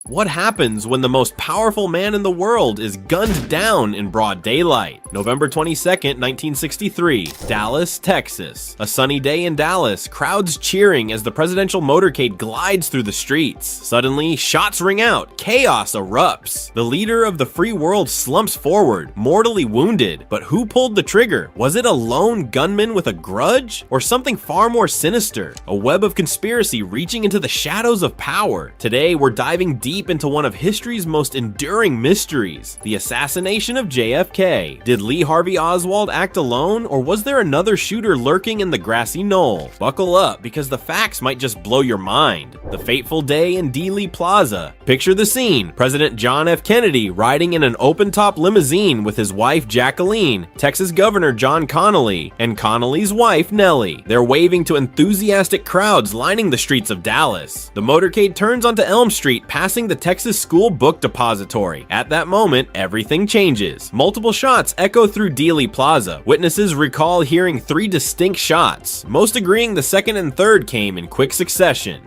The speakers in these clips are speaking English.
What happens when the most powerful man in the world is gunned down in broad daylight? November 22nd, 1963, Dallas, Texas. A sunny day in Dallas, crowds cheering as the presidential motorcade glides through the streets. Suddenly, shots ring out, chaos erupts. The leader of the free world slumps forward, mortally wounded. But who pulled the trigger? Was it a lone gunman with a grudge? Or something far more sinister? A web of conspiracy reaching into the shadows of power. Today, we're diving deep into one of history's most enduring mysteries, the assassination of JFK. Did Lee Harvey Oswald act alone, or was there another shooter lurking in the grassy knoll? Buckle up, because the facts might just blow your mind. The fateful day in Dealey Plaza. Picture the scene: President John F. Kennedy riding in an open-top limousine with his wife Jacqueline, Texas Governor John Connally, and Connally's wife Nellie. They're waving to enthusiastic crowds lining the streets of Dallas. The motorcade turns onto Elm Street, passing the Texas School Book Depository. At that moment, everything changes. Multiple shots echo through Dealey Plaza. Witnesses recall hearing 3 distinct shots, most agreeing the second and third came in quick succession.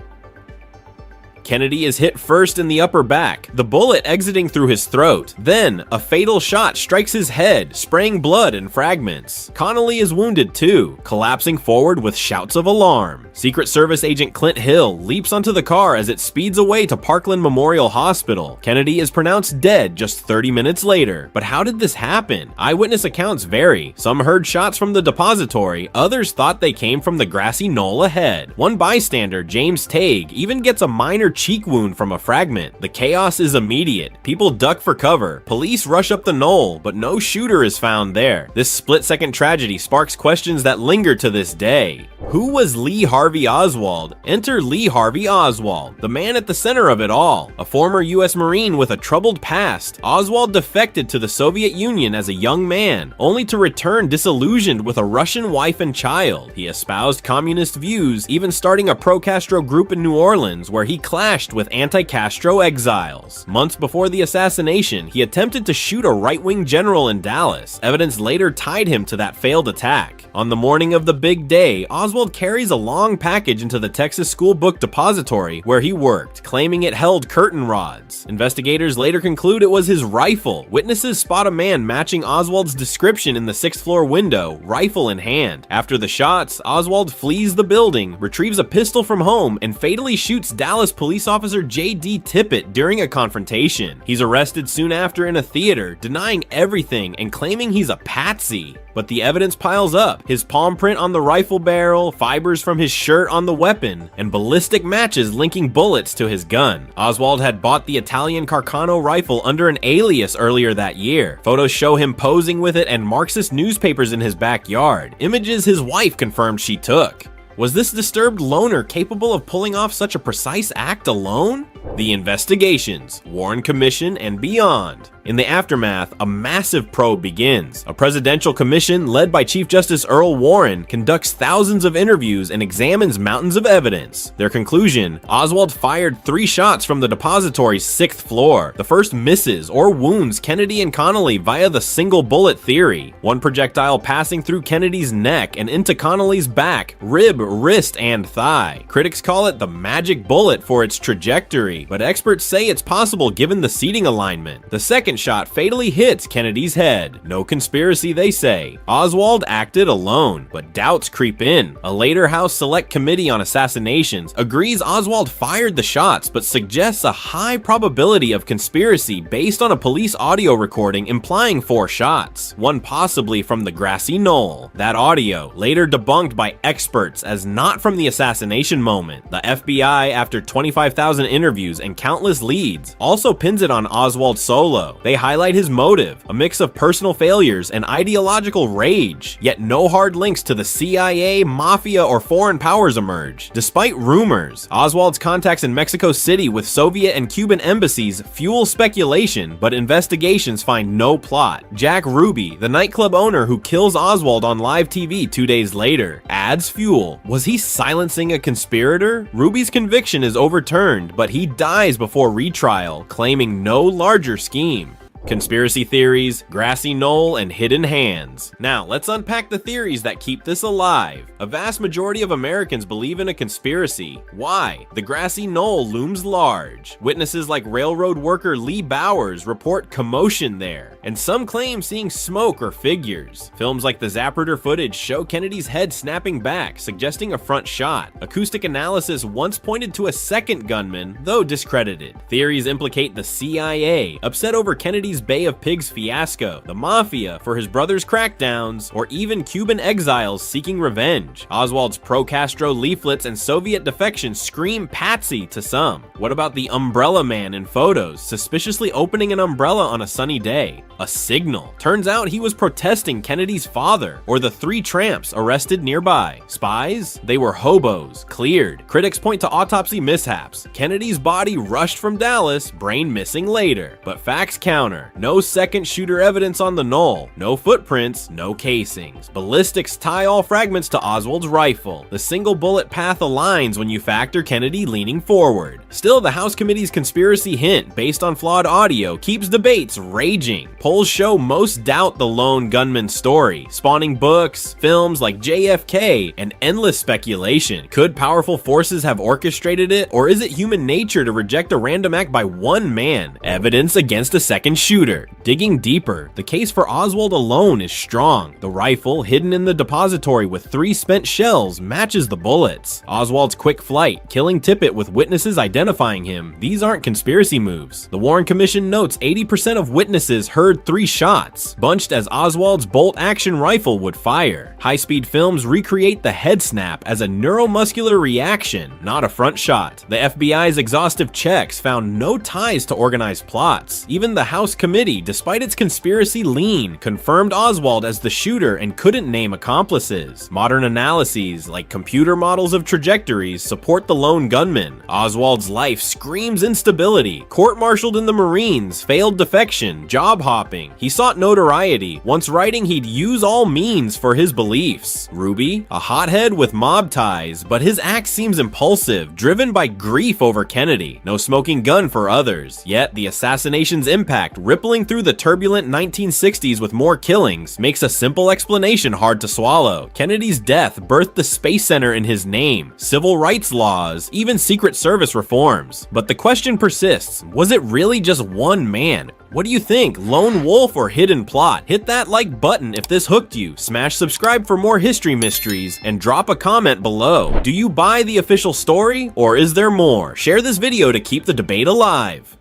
Kennedy is hit first in the upper back, the bullet exiting through his throat. Then, a fatal shot strikes his head, spraying blood and fragments. Connally is wounded too, collapsing forward with shouts of alarm. Secret Service agent Clint Hill leaps onto the car as it speeds away to Parkland Memorial Hospital. Kennedy is pronounced dead just 30 minutes later. But how did this happen? Eyewitness accounts vary. Some heard shots from the depository, others thought they came from the grassy knoll ahead. One bystander, James Tague, even gets a minor cheek wound from a fragment. The chaos is immediate. People duck for cover. Police rush up the knoll, but no shooter is found there. This split-second tragedy sparks questions that linger to this day. Who was Lee Harvey Oswald? Enter Lee Harvey Oswald, the man at the center of it all. A former US Marine with a troubled past, Oswald defected to the Soviet Union as a young man, only to return disillusioned with a Russian wife and child. He espoused communist views, even starting a pro-Castro group in New Orleans where he clashed with anti-Castro exiles. Months before the assassination, he attempted to shoot a right-wing general in Dallas. Evidence later tied him to that failed attack. On the morning of the big day, Oswald carries a long package into the Texas School Book Depository where he worked, claiming it held curtain rods. Investigators later conclude it was his rifle. Witnesses spot a man matching Oswald's description in the 6th floor window, rifle in hand. After the shots, Oswald flees the building, retrieves a pistol from home, and fatally shoots Dallas police officer J.D. Tippit during a confrontation. He's arrested soon after in a theater, denying everything and claiming he's a patsy. But the evidence piles up: his palm print on the rifle barrel, fibers from his shirt on the weapon, and ballistic matches linking bullets to his gun. Oswald had bought the Italian Carcano rifle under an alias earlier that year. Photos show him posing with it and Marxist newspapers in his backyard, images his wife confirmed she took. Was this disturbed loner capable of pulling off such a precise act alone? The investigations, Warren Commission, and beyond. In the aftermath, a massive probe begins. A presidential commission led by Chief Justice Earl Warren conducts thousands of interviews and examines mountains of evidence. Their conclusion: Oswald fired 3 shots from the depository's 6th floor. The first misses or wounds Kennedy and Connally via the single bullet theory. One projectile passing through Kennedy's neck and into Connally's back, rib, wrist, and thigh. Critics call it the magic bullet for its trajectory, but experts say it's possible given the seating alignment. The second shot fatally hits Kennedy's head. No conspiracy, they say. Oswald acted alone, but doubts creep in. A later House Select Committee on Assassinations agrees Oswald fired the shots, but suggests a high probability of conspiracy based on a police audio recording implying 4 shots, one possibly from the grassy knoll. That audio, later debunked by experts as not from the assassination moment. The FBI, after 25,000 interviews and countless leads, also pins it on Oswald solo. They highlight his motive, a mix of personal failures and ideological rage, yet no hard links to the CIA, mafia, or foreign powers emerge. Despite rumors, Oswald's contacts in Mexico City with Soviet and Cuban embassies fuel speculation, but investigations find no plot. Jack Ruby, the nightclub owner who kills Oswald on live TV 2 days later, adds fuel. Was he silencing a conspirator? Ruby's conviction is overturned, but he dies before retrial, claiming no larger scheme. Conspiracy theories, grassy knoll, and hidden hands. Now, let's unpack the theories that keep this alive. A vast majority of Americans believe in a conspiracy. Why? The grassy knoll looms large. Witnesses like railroad worker Lee Bowers report commotion there, and some claim seeing smoke or figures. Films like the Zapruder footage show Kennedy's head snapping back, suggesting a front shot. Acoustic analysis once pointed to a second gunman, though discredited. Theories implicate the CIA, upset over Kennedy's Bay of Pigs fiasco, the Mafia for his brother's crackdowns, or even Cuban exiles seeking revenge. Oswald's pro-Castro leaflets and Soviet defection scream patsy to some. What about the Umbrella Man in photos, suspiciously opening an umbrella on a sunny day? A signal. Turns out he was protesting Kennedy's father, or the three tramps arrested nearby. Spies? They were hobos, cleared. Critics point to autopsy mishaps. Kennedy's body rushed from Dallas, brain missing later. But facts counter. No second shooter evidence on the knoll. No footprints, no casings. Ballistics tie all fragments to Oswald's rifle. The single bullet path aligns when you factor Kennedy leaning forward. Still, the House Committee's conspiracy hint, based on flawed audio, keeps debates raging. Polls show most doubt the lone gunman story, spawning books, films like JFK, and endless speculation. Could powerful forces have orchestrated it, or is it human nature to reject a random act by one man? Evidence against a second shooter. Digging deeper, the case for Oswald alone is strong. The rifle, hidden in the depository with 3 spent shells, matches the bullets. Oswald's quick flight, killing Tippit with witnesses identifying him. These aren't conspiracy moves. The Warren Commission notes 80% of witnesses heard 3 shots, bunched as Oswald's bolt-action rifle would fire. High-speed films recreate the head snap as a neuromuscular reaction, not a front shot. The FBI's exhaustive checks found no ties to organized plots. Even the House Committee, despite its conspiracy lean, confirmed Oswald as the shooter and couldn't name accomplices. Modern analyses, like computer models of trajectories, support the lone gunman. Oswald's life screams instability. Court-martialed in the Marines, failed defection, job hopping. He sought notoriety, once writing he'd use all means for his beliefs. Ruby, a hothead with mob ties, but his act seems impulsive, driven by grief over Kennedy. No smoking gun for others. Yet the Assassinations' impact, rippling through the turbulent 1960s with more killings, makes a simple explanation hard to swallow. Kennedy's death birthed the Space Center in his name, civil rights laws, even Secret Service reforms. But the question persists, was it really just one man? What do you think? Lone wolf or hidden plot? Hit that like button if this hooked you, smash subscribe for more history mysteries, and drop a comment below. Do you buy the official story, or is there more? Share this video to keep the debate alive.